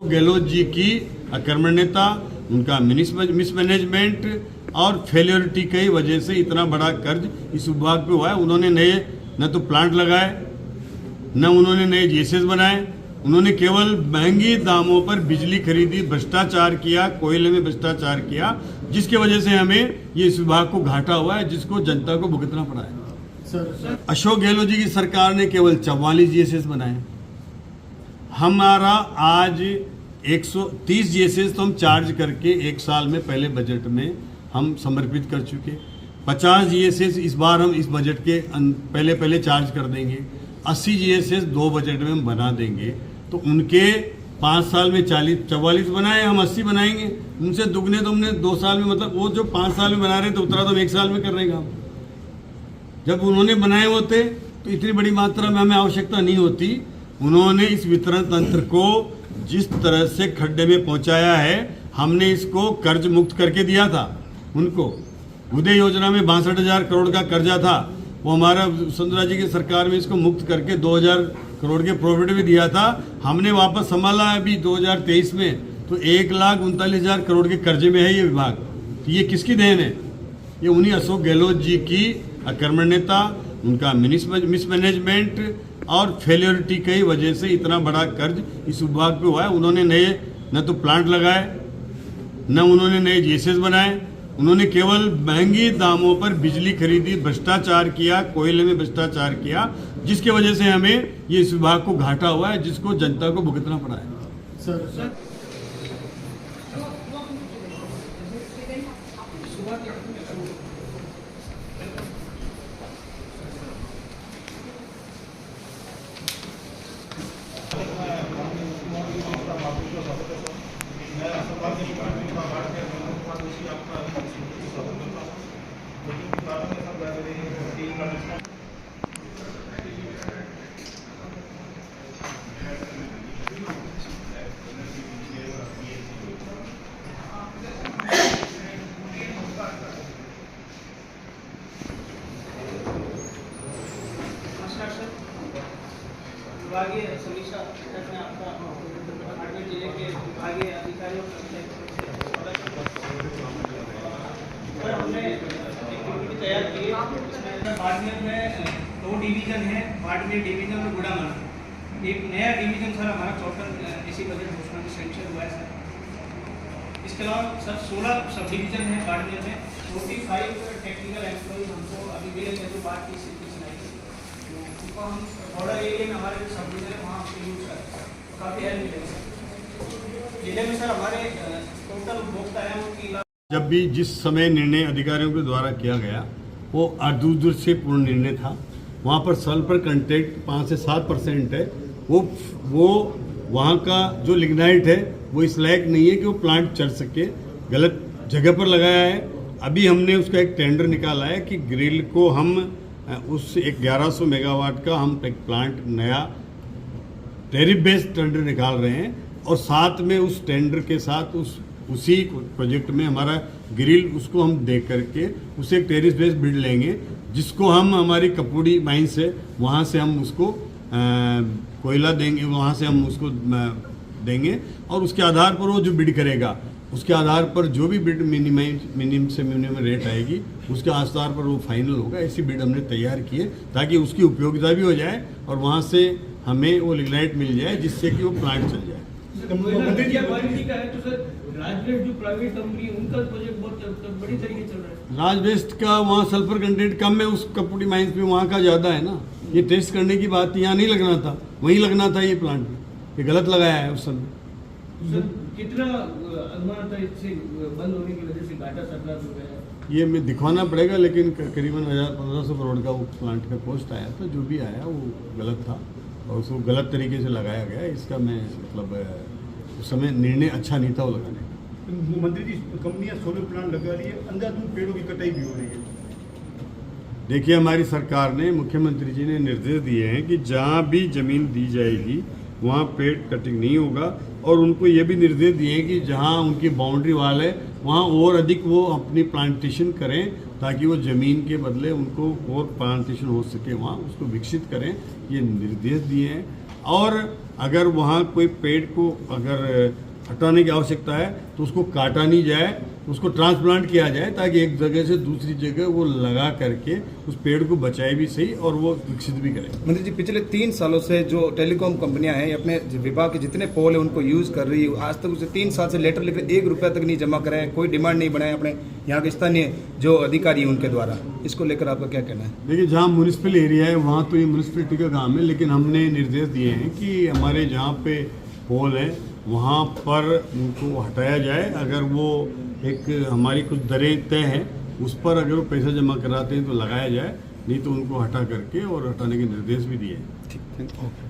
गहलोत जी की अकर्मण्यता, उनका मिसमैनेजमेंट और फेलियरिटी की वजह से इतना बड़ा कर्ज इस विभाग पे हुआ है। उन्होंने नए न तो प्लांट लगाए, न उन्होंने नए जीएसएस बनाए, उन्होंने केवल महंगी दामों पर बिजली खरीदी, भ्रष्टाचार किया, कोयले में भ्रष्टाचार किया, जिसके वजह से हमें ये इस विभाग को घाटा हुआ है, जिसको जनता को भुगतना पड़ा है। अशोक गहलोत जी की सरकार ने केवल 44 जीएसएस बनाए। हमारा आज 130 जीएसएस तो हम चार्ज करके एक साल में पहले बजट में हम समर्पित कर चुके। 50 जीएसएस इस बार हम इस बजट के पहले चार्ज कर देंगे। 80 जीएसएस 2 बजट में हम बना देंगे। तो उनके 5 साल में 44 बनाए, हम 80 बनाएंगे। उनसे दुगने तो हमने 2 साल में, मतलब वो जो 5 साल में बना रहे थे उतना तो हम 1 साल में कर रहे हैं। जब उन्होंने बनाए होते तो इतनी बड़ी मात्रा में हमें आवश्यकता नहीं होती। उन्होंने इस वितरण तंत्र को जिस तरह से खड्डे में पहुंचाया है, हमने इसको कर्ज मुक्त करके दिया था उनको। उदय योजना में 62,000 करोड़ का कर्जा था, वो हमारा वसुंधरा जी की सरकार में इसको मुक्त करके 2,000 करोड़ के प्रॉफिट भी दिया था। हमने वापस संभाला अभी 2023 में, तो 1,39,000 करोड़ के कर्जे में है ये विभाग। तो ये किसकी देन है? ये उन्हीं अशोक गहलोत जी की अकर्मण्यता, उनका मिसमैनेजमेंट और फेलियरिटी की वजह से इतना बड़ा कर्ज इस विभाग पे हुआ है। उन्होंने नए न तो प्लांट लगाए, न उन्होंने नए जीएसएस बनाए, उन्होंने केवल महंगी दामों पर बिजली खरीदी, भ्रष्टाचार किया, कोयले में भ्रष्टाचार किया, जिसके वजह से हमें ये इस विभाग को घाटा हुआ है, जिसको जनता को भुगतना पड़ा है। सर विभागीय समीक्षा बैठक में आपका बाड़मेर जिले के विभागीय अधिकारियों पर हमने एक पीपीटी तैयार की। इसमें बाड़मेर में 2 डिवीजन है, बाड़मेर डिवीजन और गुड़ामन। एक नया डिवीजन सर हमारा टोटल इसी बजट घोषणा में सेंक्शन हुआ है सर। इसके अलावा सर 16 सब डिवीजन है बाड़मेर में। 45 टेक्निकल एम्प्लॉय हमको अभी मिले थे, जो बात की स्थिति सुनाई थी, उनको हम बॉर्डर एरिया में हमारे जो सब डिवीजन है वहाँ यूज करते हैं, काफ़ी हेल्प मिलेगी सर। जिले में सर हमारे टोटल उपभोक्ता है उनकी। जब भी जिस समय निर्णय अधिकारियों के द्वारा किया गया वो दूर से पूर्ण निर्णय था। वहाँ पर सल्फर कंटेंट 5 से 7% है। वो वहाँ का जो लिग्नाइट है वो इस लायक नहीं है कि वो प्लांट चल सके, गलत जगह पर लगाया है। अभी हमने उसका एक टेंडर निकाला है कि ग्रिल को हम उस एक 1100 मेगावाट का हम एक प्लांट नया टैरिफ बेस्ड टेंडर निकाल रहे हैं, और साथ में उस टेंडर के साथ उसी प्रोजेक्ट में हमारा ग्रिल उसको हम दे करके उसे एक टैरिफ बेस्ड बिड लेंगे, जिसको हम हमारी कपूड़ी माइन से वहाँ से हम उसको कोयला देंगे, वहाँ से हम उसको देंगे, और उसके आधार पर वो जो बिड करेगा उसके आधार पर जो भी बिड मिनिमम से मिनिमम रेट आएगी उसके आधार पर वो फाइनल होगा। ऐसी बिड हमने तैयार की है ताकि उसकी उपयोगिता भी हो जाए और वहाँ से हमें वो लिग्नाइट मिल जाए, जिससे कि वो प्लांट चल जाए। राजवेस्ट का वहाँ सल्फर कंटेंट कम है, उस कपूरी माइंस पे वहाँ का ज़्यादा है ना। ये टेस्ट करने की बात यहाँ नहीं लगना था, वहीं लगना था ये प्लांट में। ये गलत लगाया है उस समय। कितना अनुमान था इससे बंद होने की वजह से घाटा सरकार हो गया? ये मैं दिखवाना पड़ेगा, लेकिन करीबन 1,500 करोड़ का वो प्लांट का कॉस्ट आया था। जो भी आया वो गलत था और उसको गलत तरीके से लगाया गया। इसका मैं मतलब उस समय निर्णय अच्छा नहीं था वो लगाने का। मंत्री जी, कंपनियां सोलर प्लांट लगा रही है, अंधाधुंध पेड़ों की कटाई भी हो रही है। देखिए, हमारी सरकार ने, मुख्यमंत्री जी ने निर्देश दिए हैं कि जहाँ भी जमीन दी जाएगी वहाँ पेड़ कटिंग नहीं होगा, और उनको ये भी निर्देश दिए हैं कि जहाँ उनकी बाउंड्री वाल है वहाँ और अधिक वो अपनी प्लांटेशन करें, ताकि वो ज़मीन के बदले उनको और प्लांटेशन हो सके, वहाँ उसको विकसित करें। ये निर्देश दिए हैं। और अगर वहाँ कोई पेड़ को अगर हटाने की आवश्यकता है तो उसको काटा नहीं जाए, उसको ट्रांसप्लांट किया जाए, ताकि एक जगह से दूसरी जगह वो लगा करके उस पेड़ को बचाए भी सही और वो विकसित भी करें। मंत्री जी, पिछले 3 सालों से जो टेलीकॉम कंपनियां हैं अपने विभाग के जितने पोल है उनको यूज़ कर रही है, आज तक उसे 3 साल से लेटर लिख रहे, 1 रुपया तक नहीं जमा कराए, कोई डिमांड नहीं बनाए अपने यहाँ के स्थानीय जो अधिकारी हैं उनके द्वारा। इसको लेकर आपका क्या कहना है? देखिए, जहाँ म्यूनिसिपल एरिया है वहाँ तो ये म्यूनिसिपलिटी का काम है, लेकिन हमने निर्देश दिए हैं कि हमारे जहाँ पे पोल है वहाँ पर उनको हटाया जाए। अगर वो एक हमारी कुछ दरें तय हैं उस पर अगर वो पैसा जमा कराते हैं तो लगाया जाए, नहीं तो उनको हटा करके और हटाने के निर्देश भी दिए हैं। ठीक, थैंक यू।